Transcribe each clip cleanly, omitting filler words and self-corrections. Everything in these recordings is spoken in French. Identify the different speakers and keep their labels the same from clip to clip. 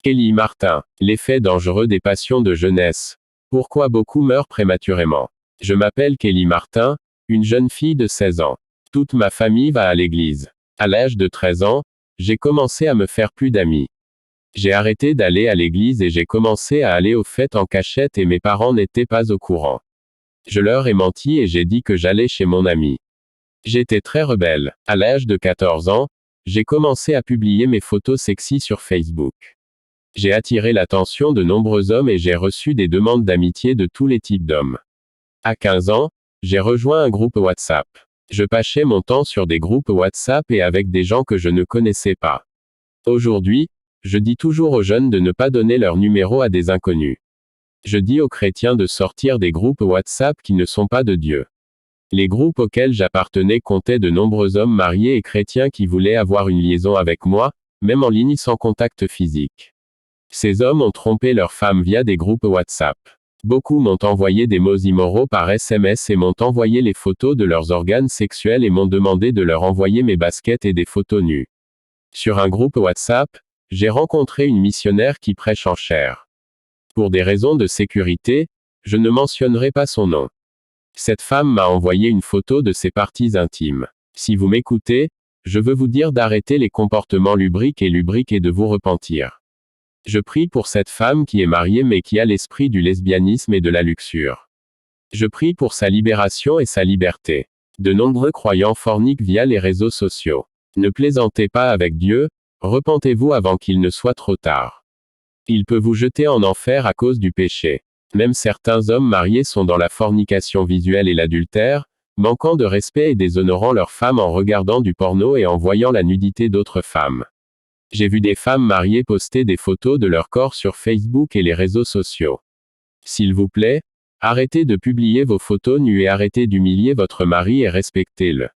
Speaker 1: Kelly Martin. L'effet dangereux des passions de jeunesse. Pourquoi beaucoup meurent prématurément? Je m'appelle Kelly Martin, une jeune fille de 16 ans. Toute ma famille va à l'église. À l'âge de 13 ans, j'ai commencé à me faire plus d'amis. J'ai arrêté d'aller à l'église et j'ai commencé à aller aux fêtes en cachette et mes parents n'étaient pas au courant. Je leur ai menti et j'ai dit que j'allais chez mon ami. J'étais très rebelle. À l'âge de 14 ans, j'ai commencé à publier mes photos sexy sur Facebook. J'ai attiré l'attention de nombreux hommes et j'ai reçu des demandes d'amitié de tous les types d'hommes. À 15 ans, j'ai rejoint un groupe WhatsApp. Je passais mon temps sur des groupes WhatsApp et avec des gens que je ne connaissais pas. Aujourd'hui, je dis toujours aux jeunes de ne pas donner leur numéro à des inconnus. Je dis aux chrétiens de sortir des groupes WhatsApp qui ne sont pas de Dieu. Les groupes auxquels j'appartenais comptaient de nombreux hommes mariés et chrétiens qui voulaient avoir une liaison avec moi, même en ligne sans contact physique. Ces hommes ont trompé leurs femmes via des groupes WhatsApp. Beaucoup m'ont envoyé des mots immoraux par SMS et m'ont envoyé les photos de leurs organes sexuels et m'ont demandé de leur envoyer mes baskets et des photos nues. Sur un groupe WhatsApp, j'ai rencontré une missionnaire qui prêche en chair. Pour des raisons de sécurité, je ne mentionnerai pas son nom. Cette femme m'a envoyé une photo de ses parties intimes. Si vous m'écoutez, je veux vous dire d'arrêter les comportements lubriques et de vous repentir. Je prie pour cette femme qui est mariée mais qui a l'esprit du lesbianisme et de la luxure. Je prie pour sa libération et sa liberté. De nombreux croyants forniquent via les réseaux sociaux. Ne plaisantez pas avec Dieu, repentez-vous avant qu'il ne soit trop tard. Il peut vous jeter en enfer à cause du péché. Même certains hommes mariés sont dans la fornication visuelle et l'adultère, manquant de respect et déshonorant leurs femmes en regardant du porno et en voyant la nudité d'autres femmes. J'ai vu des femmes mariées poster des photos de leur corps sur Facebook et les réseaux sociaux. S'il vous plaît, arrêtez de publier vos photos nues et arrêtez d'humilier votre mari et respectez-le.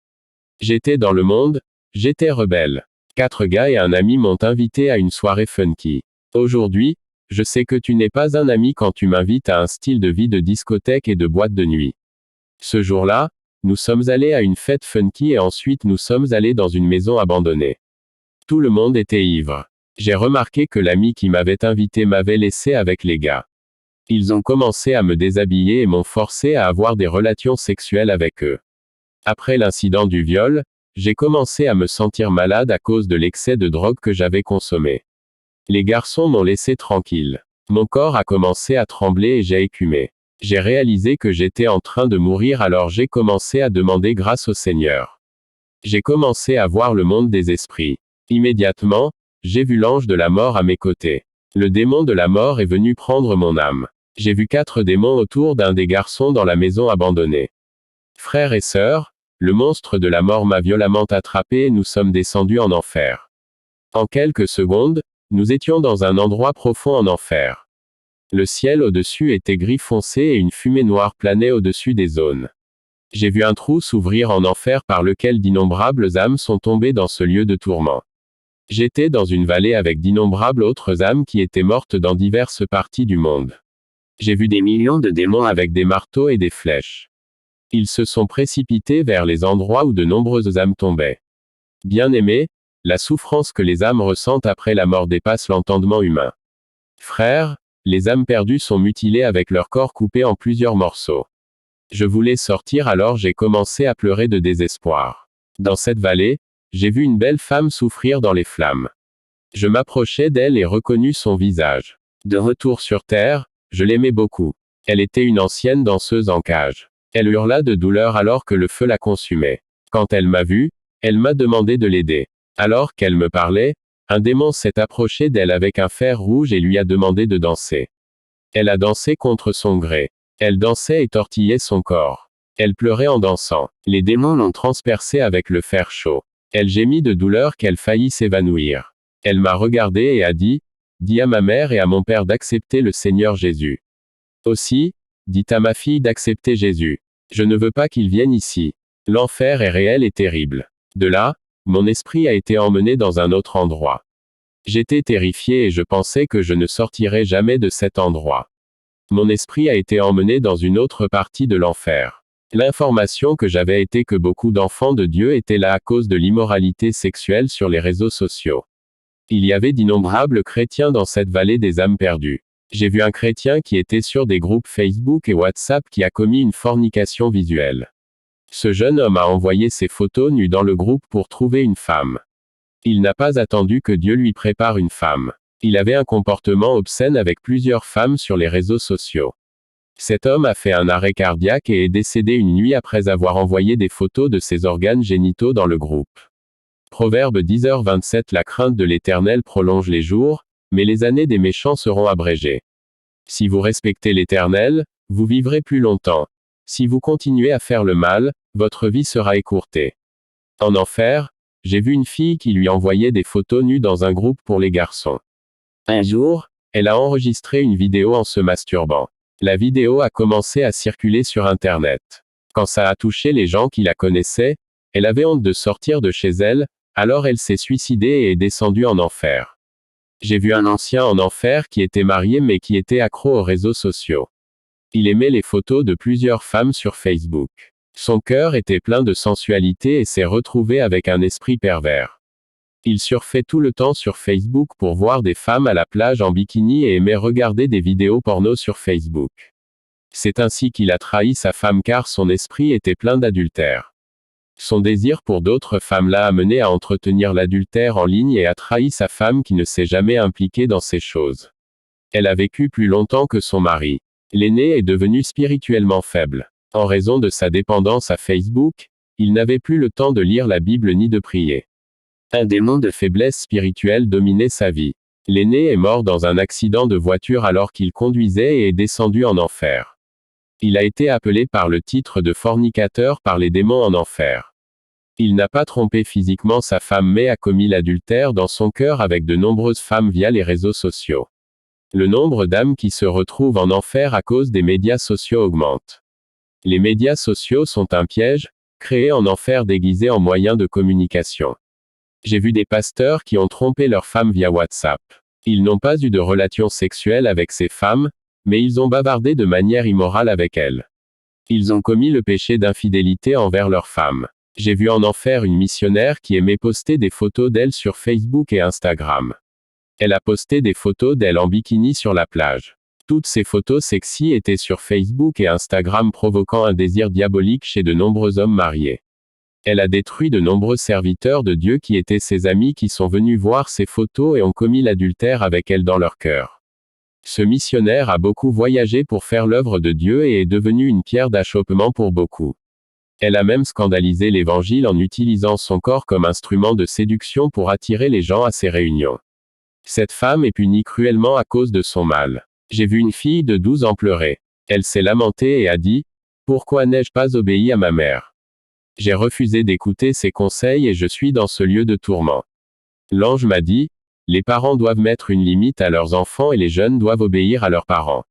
Speaker 1: J'étais dans le monde, j'étais rebelle. 4 gars et un ami m'ont invité à une soirée funky. Aujourd'hui, je sais que tu n'es pas un ami quand tu m'invites à un style de vie de discothèque et de boîte de nuit. Ce jour-là, nous sommes allés à une fête funky et ensuite nous sommes allés dans une maison abandonnée. Tout le monde était ivre. J'ai remarqué que l'ami qui m'avait invité m'avait laissé avec les gars. Ils ont commencé à me déshabiller et m'ont forcé à avoir des relations sexuelles avec eux. Après l'incident du viol, j'ai commencé à me sentir malade à cause de l'excès de drogue que j'avais consommé. Les garçons m'ont laissé tranquille. Mon corps a commencé à trembler et j'ai écumé. J'ai réalisé que j'étais en train de mourir alors j'ai commencé à demander grâce au Seigneur. J'ai commencé à voir le monde des esprits. Immédiatement, j'ai vu l'ange de la mort à mes côtés. Le démon de la mort est venu prendre mon âme. J'ai vu 4 démons autour d'un des garçons dans la maison abandonnée. Frères et sœurs, le monstre de la mort m'a violemment attrapé et nous sommes descendus en enfer. En quelques secondes, nous étions dans un endroit profond en enfer. Le ciel au-dessus était gris foncé et une fumée noire planait au-dessus des zones. J'ai vu un trou s'ouvrir en enfer par lequel d'innombrables âmes sont tombées dans ce lieu de tourment. J'étais dans une vallée avec d'innombrables autres âmes qui étaient mortes dans diverses parties du monde. J'ai vu des millions de démons avec des marteaux et des flèches. Ils se sont précipités vers les endroits où de nombreuses âmes tombaient. Bien-aimés, la souffrance que les âmes ressentent après la mort dépasse l'entendement humain. Frères, les âmes perdues sont mutilées avec leur corps coupé en plusieurs morceaux. Je voulais sortir alors j'ai commencé à pleurer de désespoir. Dans cette vallée, j'ai vu une belle femme souffrir dans les flammes. Je m'approchai d'elle et reconnus son visage. De retour sur terre, je l'aimais beaucoup. Elle était une ancienne danseuse en cage. Elle hurla de douleur alors que le feu la consumait. Quand elle m'a vu, elle m'a demandé de l'aider. Alors qu'elle me parlait, un démon s'est approché d'elle avec un fer rouge et lui a demandé de danser. Elle a dansé contre son gré. Elle dansait et tortillait son corps. Elle pleurait en dansant. Les démons l'ont transpercée avec le fer chaud. Elle gémit de douleur qu'elle faillit s'évanouir. Elle m'a regardé et a dit, « Dis à ma mère et à mon père d'accepter le Seigneur Jésus. Aussi, dites à ma fille d'accepter Jésus. Je ne veux pas qu'ils viennent ici. L'enfer est réel et terrible. » De là, mon esprit a été emmené dans un autre endroit. J'étais terrifié et je pensais que je ne sortirais jamais de cet endroit. Mon esprit a été emmené dans une autre partie de l'enfer. L'information que j'avais était que beaucoup d'enfants de Dieu étaient là à cause de l'immoralité sexuelle sur les réseaux sociaux. Il y avait d'innombrables chrétiens dans cette vallée des âmes perdues. J'ai vu un chrétien qui était sur des groupes Facebook et WhatsApp qui a commis une fornication visuelle. Ce jeune homme a envoyé ses photos nues dans le groupe pour trouver une femme. Il n'a pas attendu que Dieu lui prépare une femme. Il avait un comportement obscène avec plusieurs femmes sur les réseaux sociaux. Cet homme a fait un arrêt cardiaque et est décédé une nuit après avoir envoyé des photos de ses organes génitaux dans le groupe. Proverbe 10h27. La crainte de l'Éternel prolonge les jours, mais les années des méchants seront abrégées. Si vous respectez l'Éternel, vous vivrez plus longtemps. Si vous continuez à faire le mal, votre vie sera écourtée. En enfer, j'ai vu une fille qui lui envoyait des photos nues dans un groupe pour les garçons. Un jour, elle a enregistré une vidéo en se masturbant. La vidéo a commencé à circuler sur Internet. Quand ça a touché les gens qui la connaissaient, elle avait honte de sortir de chez elle, alors elle s'est suicidée et est descendue en enfer. J'ai vu un ancien en enfer qui était marié mais qui était accro aux réseaux sociaux. Il aimait les photos de plusieurs femmes sur Facebook. Son cœur était plein de sensualité et s'est retrouvé avec un esprit pervers. Il surfait tout le temps sur Facebook pour voir des femmes à la plage en bikini et aimait regarder des vidéos porno sur Facebook. C'est ainsi qu'il a trahi sa femme car son esprit était plein d'adultère. Son désir pour d'autres femmes l'a amené à entretenir l'adultère en ligne et a trahi sa femme qui ne s'est jamais impliquée dans ces choses. Elle a vécu plus longtemps que son mari. L'aîné est devenu spirituellement faible. En raison de sa dépendance à Facebook, il n'avait plus le temps de lire la Bible ni de prier. Un démon de faiblesse spirituelle dominait sa vie. L'aîné est mort dans un accident de voiture alors qu'il conduisait et est descendu en enfer. Il a été appelé par le titre de fornicateur par les démons en enfer. Il n'a pas trompé physiquement sa femme mais a commis l'adultère dans son cœur avec de nombreuses femmes via les réseaux sociaux. Le nombre d'âmes qui se retrouvent en enfer à cause des médias sociaux augmente. Les médias sociaux sont un piège, créé en enfer déguisé en moyen de communication. J'ai vu des pasteurs qui ont trompé leurs femmes via WhatsApp. Ils n'ont pas eu de relation sexuelle avec ces femmes, mais ils ont bavardé de manière immorale avec elles. Ils ont commis le péché d'infidélité envers leurs femmes. J'ai vu en enfer une missionnaire qui aimait poster des photos d'elle sur Facebook et Instagram. Elle a posté des photos d'elle en bikini sur la plage. Toutes ces photos sexy étaient sur Facebook et Instagram provoquant un désir diabolique chez de nombreux hommes mariés. Elle a détruit de nombreux serviteurs de Dieu qui étaient ses amis qui sont venus voir ces photos et ont commis l'adultère avec elle dans leur cœur. Ce missionnaire a beaucoup voyagé pour faire l'œuvre de Dieu et est devenu une pierre d'achoppement pour beaucoup. Elle a même scandalisé l'Évangile en utilisant son corps comme instrument de séduction pour attirer les gens à ses réunions. Cette femme est punie cruellement à cause de son mal. J'ai vu une fille de 12 ans pleurer. Elle s'est lamentée et a dit « Pourquoi n'ai-je pas obéi à ma mère ? J'ai refusé d'écouter ses conseils et je suis dans ce lieu de tourment. » L'ange m'a dit « Les parents doivent mettre une limite à leurs enfants et les jeunes doivent obéir à leurs parents. »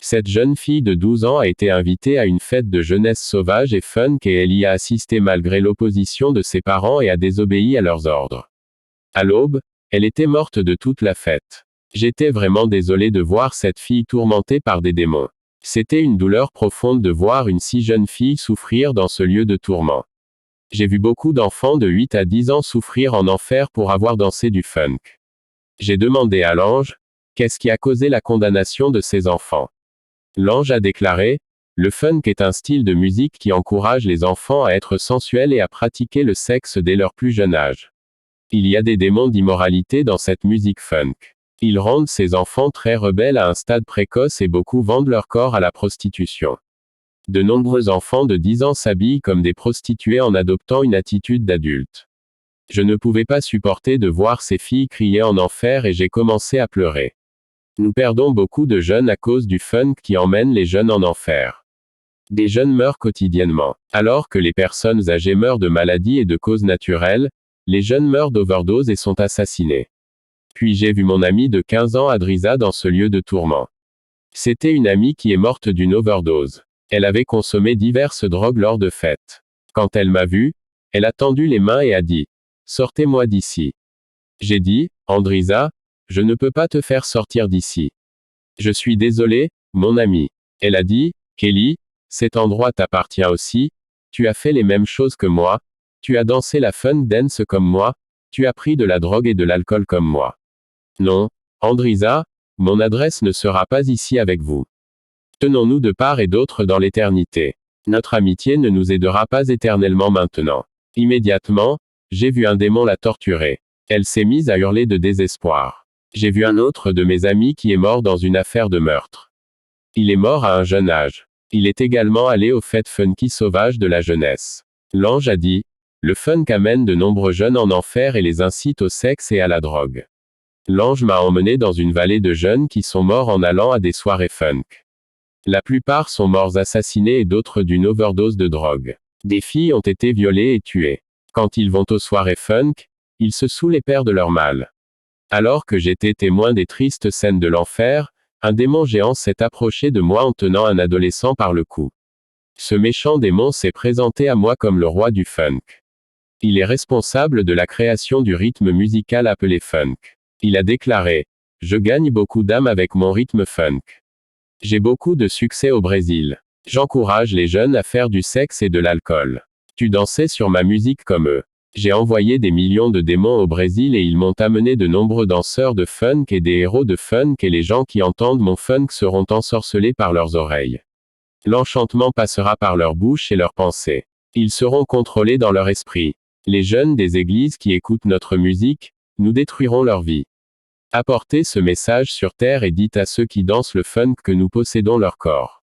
Speaker 1: Cette jeune fille de 12 ans a été invitée à une fête de jeunesse sauvage et fun et elle y a assisté malgré l'opposition de ses parents et a désobéi à leurs ordres. À l'aube, elle était morte de toute la fête. J'étais vraiment désolé de voir cette fille tourmentée par des démons. C'était une douleur profonde de voir une si jeune fille souffrir dans ce lieu de tourment. J'ai vu beaucoup d'enfants de 8 à 10 ans souffrir en enfer pour avoir dansé du funk. J'ai demandé à l'ange, qu'est-ce qui a causé la condamnation de ces enfants ? L'ange a déclaré, le funk est un style de musique qui encourage les enfants à être sensuels et à pratiquer le sexe dès leur plus jeune âge. Il y a des démons d'immoralité dans cette musique funk. Ils rendent ces enfants très rebelles à un stade précoce et beaucoup vendent leur corps à la prostitution. De nombreux enfants de 10 ans s'habillent comme des prostituées en adoptant une attitude d'adulte. Je ne pouvais pas supporter de voir ces filles crier en enfer et j'ai commencé à pleurer. Nous perdons beaucoup de jeunes à cause du funk qui emmène les jeunes en enfer. Des jeunes meurent quotidiennement. Alors que les personnes âgées meurent de maladies et de causes naturelles, les jeunes meurent d'overdose et sont assassinés. Puis j'ai vu mon amie de 15 ans Adrisa dans ce lieu de tourment. C'était une amie qui est morte d'une overdose. Elle avait consommé diverses drogues lors de fêtes. Quand elle m'a vu, elle a tendu les mains et a dit « Sortez-moi d'ici ». J'ai dit « Andrisa, je ne peux pas te faire sortir d'ici. Je suis désolé, mon ami. » Elle a dit « Kelly, cet endroit t'appartient aussi, tu as fait les mêmes choses que moi, tu as dansé la funk dance comme moi, Tu as pris de la drogue et de l'alcool comme moi. Non, Andrisa, mon adresse ne sera pas ici avec vous. Tenons-nous de part et d'autre dans l'éternité. Notre amitié ne nous aidera pas éternellement maintenant. Immédiatement, j'ai vu un démon la torturer. Elle s'est mise à hurler de désespoir. J'ai vu un autre de mes amis qui est mort dans une affaire de meurtre. Il est mort à un jeune âge. Il est également allé aux fêtes funky sauvages de la jeunesse. L'ange a dit, le funk amène de nombreux jeunes en enfer et les incite au sexe et à la drogue. L'ange m'a emmené dans une vallée de jeunes qui sont morts en allant à des soirées funk. La plupart sont morts assassinés et d'autres d'une overdose de drogue. Des filles ont été violées et tuées. Quand ils vont aux soirées funk, ils se saoulent et perdent leur mal. Alors que j'étais témoin des tristes scènes de l'enfer, un démon géant s'est approché de moi en tenant un adolescent par le cou. Ce méchant démon s'est présenté à moi comme le roi du funk. Il est responsable de la création du rythme musical appelé funk. Il a déclaré, « Je gagne beaucoup d'âmes avec mon rythme funk. J'ai beaucoup de succès au Brésil. J'encourage les jeunes à faire du sexe et de l'alcool. Tu dansais sur ma musique comme eux. J'ai envoyé des millions de démons au Brésil et ils m'ont amené de nombreux danseurs de funk et des héros de funk et les gens qui entendent mon funk seront ensorcelés par leurs oreilles. L'enchantement passera par leur bouche et leurs pensées. Ils seront contrôlés dans leur esprit. Les jeunes des églises qui écoutent notre musique, nous détruirons leur vie. Apportez ce message sur terre et dites à ceux qui dansent le funk que nous possédons leur corps.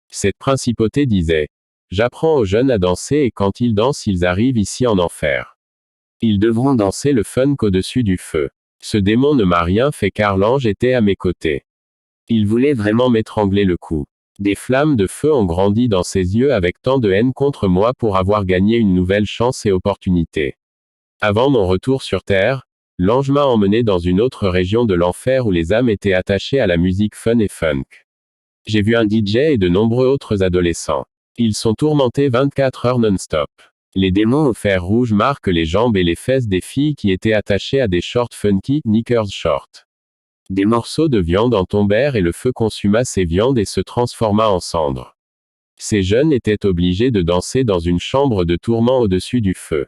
Speaker 1: Cette principauté disait, j'apprends aux jeunes à danser et quand ils dansent ils arrivent ici en enfer. Ils devront danser le funk au-dessus du feu. Ce démon ne m'a rien fait car l'ange était à mes côtés. Il voulait vraiment m'étrangler le cou. Des flammes de feu ont grandi dans ses yeux avec tant de haine contre moi pour avoir gagné une nouvelle chance et opportunité. Avant mon retour sur terre, l'ange m'a emmené dans une autre région de l'enfer où les âmes étaient attachées à la musique fun et funk. J'ai vu un DJ et de nombreux autres adolescents. Ils sont tourmentés 24 heures non-stop. Les démons au fer rouge marquent les jambes et les fesses des filles qui étaient attachées à des shorts funky, knickers short. Des morceaux de viande en tombèrent et le feu consuma ces viandes et se transforma en cendres. Ces jeunes étaient obligés de danser dans une chambre de tourment au-dessus du feu.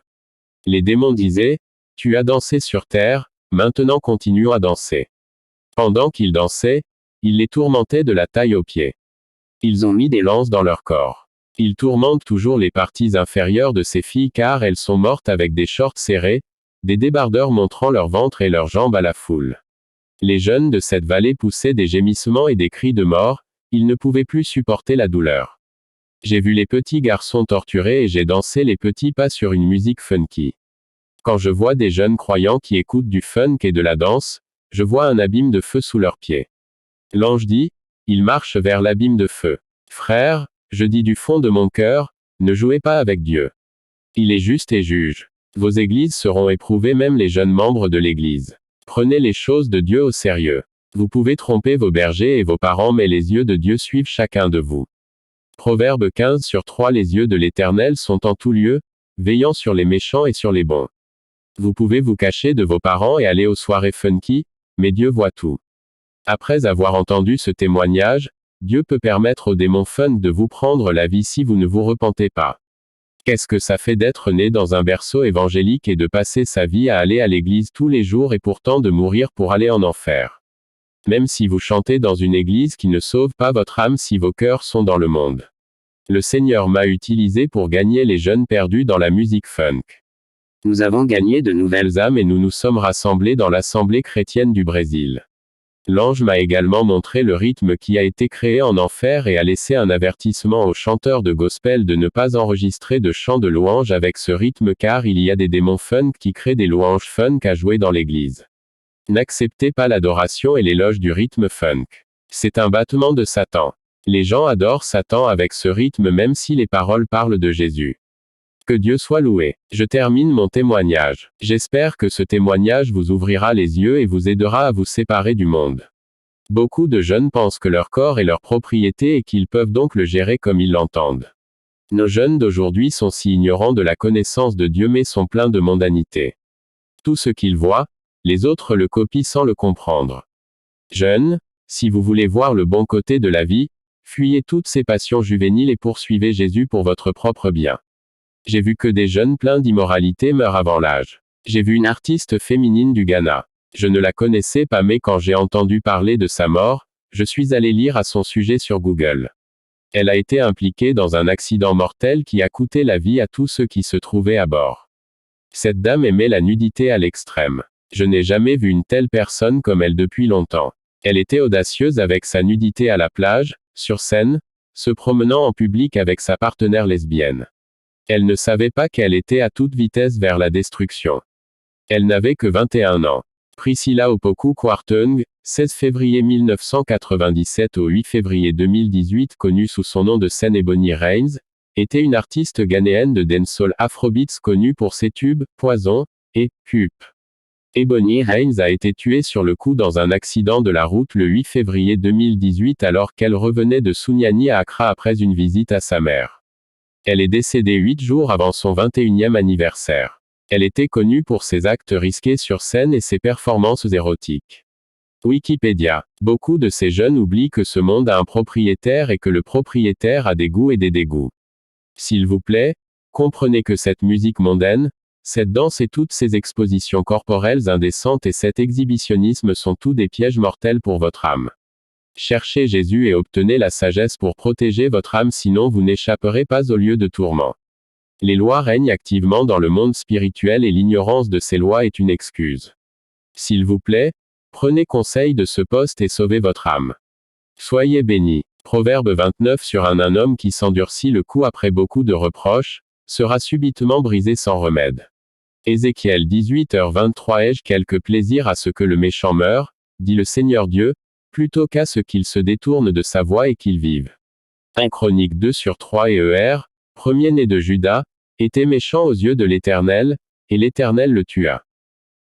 Speaker 1: Les démons disaient, tu as dansé sur terre, maintenant continuons à danser. Pendant qu'ils dansaient, ils les tourmentaient de la taille aux pieds. Ils ont mis des lances dans leur corps. Ils tourmentent toujours les parties inférieures de ces filles car elles sont mortes avec des shorts serrés, des débardeurs montrant leur ventre et leurs jambes à la foule. Les jeunes de cette vallée poussaient des gémissements et des cris de mort, ils ne pouvaient plus supporter la douleur. J'ai vu les petits garçons torturés et j'ai dansé les petits pas sur une musique funky. Quand je vois des jeunes croyants qui écoutent du funk et de la danse, je vois un abîme de feu sous leurs pieds. L'ange dit, ils marchent vers l'abîme de feu. Frères, je dis du fond de mon cœur, ne jouez pas avec Dieu. Il est juste et juge. Vos églises seront éprouvées, même les jeunes membres de l'église. Prenez les choses de Dieu au sérieux. Vous pouvez tromper vos bergers et vos parents mais les yeux de Dieu suivent chacun de vous. Proverbe 15/3 Les yeux de l'Éternel sont en tout lieu, veillant sur les méchants et sur les bons. Vous pouvez vous cacher de vos parents et aller aux soirées funky, mais Dieu voit tout. Après avoir entendu ce témoignage, Dieu peut permettre aux démons funk de vous prendre la vie si vous ne vous repentez pas. Qu'est-ce que ça fait d'être né dans un berceau évangélique et de passer sa vie à aller à l'église tous les jours et pourtant de mourir pour aller en enfer? Même si vous chantez dans une église qui ne sauve pas votre âme si vos cœurs sont dans le monde. Le Seigneur m'a utilisé pour gagner les jeunes perdus dans la musique funk. Nous avons gagné de nouvelles âmes et nous nous sommes rassemblés dans l'Assemblée chrétienne du Brésil. L'ange m'a également montré le rythme qui a été créé en enfer et a laissé un avertissement aux chanteurs de gospel de ne pas enregistrer de chants de louanges avec ce rythme car il y a des démons funk qui créent des louanges funk à jouer dans l'église. N'acceptez pas l'adoration et l'éloge du rythme funk. C'est un battement de Satan. Les gens adorent Satan avec ce rythme même si les paroles parlent de Jésus. Que Dieu soit loué. Je termine mon témoignage. J'espère que ce témoignage vous ouvrira les yeux et vous aidera à vous séparer du monde. Beaucoup de jeunes pensent que leur corps est leur propriété et qu'ils peuvent donc le gérer comme ils l'entendent. Nos jeunes d'aujourd'hui sont si ignorants de la connaissance de Dieu mais sont pleins de mondanité. Tout ce qu'ils voient, les autres le copient sans le comprendre. Jeunes, si vous voulez voir le bon côté de la vie, fuyez toutes ces passions juvéniles et poursuivez Jésus pour votre propre bien. J'ai vu que des jeunes pleins d'immoralité meurent avant l'âge. J'ai vu une artiste féminine du Ghana. Je ne la connaissais pas, mais quand j'ai entendu parler de sa mort, je suis allé lire à son sujet sur Google. Elle a été impliquée dans un accident mortel qui a coûté la vie à tous ceux qui se trouvaient à bord. Cette dame aimait la nudité à l'extrême. Je n'ai jamais vu une telle personne comme elle depuis longtemps. Elle était audacieuse avec sa nudité à la plage, sur scène, se promenant en public avec sa partenaire lesbienne. Elle ne savait pas qu'elle était à toute vitesse vers la destruction. Elle n'avait que 21 ans. Priscilla Opoku Kwarteng, 16 février 1997 au 8 février 2018, connue sous son nom de scène Ebony Reigns, était une artiste ghanéenne de dancehall afrobeats connue pour ses tubes, Poison, et Cup. Ebony Reigns a été tuée sur le coup dans un accident de la route le 8 février 2018 alors qu'elle revenait de Sunyani à Accra après une visite à sa mère. Elle est décédée 8 jours avant son 21e anniversaire. Elle était connue pour ses actes risqués sur scène et ses performances érotiques. Wikipédia. Beaucoup de ces jeunes oublient que ce monde a un propriétaire et que le propriétaire a des goûts et des dégoûts. S'il vous plaît, comprenez que cette musique mondaine, cette danse et toutes ces expositions corporelles indécentes et cet exhibitionnisme sont tous des pièges mortels pour votre âme. Cherchez Jésus et obtenez la sagesse pour protéger votre âme, sinon vous n'échapperez pas au lieu de tourment. Les lois règnent activement dans le monde spirituel et l'ignorance de ces lois est une excuse. S'il vous plaît, prenez conseil de ce poste et sauvez votre âme. Soyez bénis. Proverbe 29 sur un homme qui s'endurcit le cou après beaucoup de reproches, sera subitement brisé sans remède. Ézéchiel 18h23 Ai-je quelque plaisir à ce que le méchant meure, dit le Seigneur Dieu, plutôt qu'à ce qu'il se détourne de sa voie et qu'il vive. 1 Chronique 2 sur 3 et premier-né de Juda, était méchant aux yeux de l'Éternel, et l'Éternel le tua.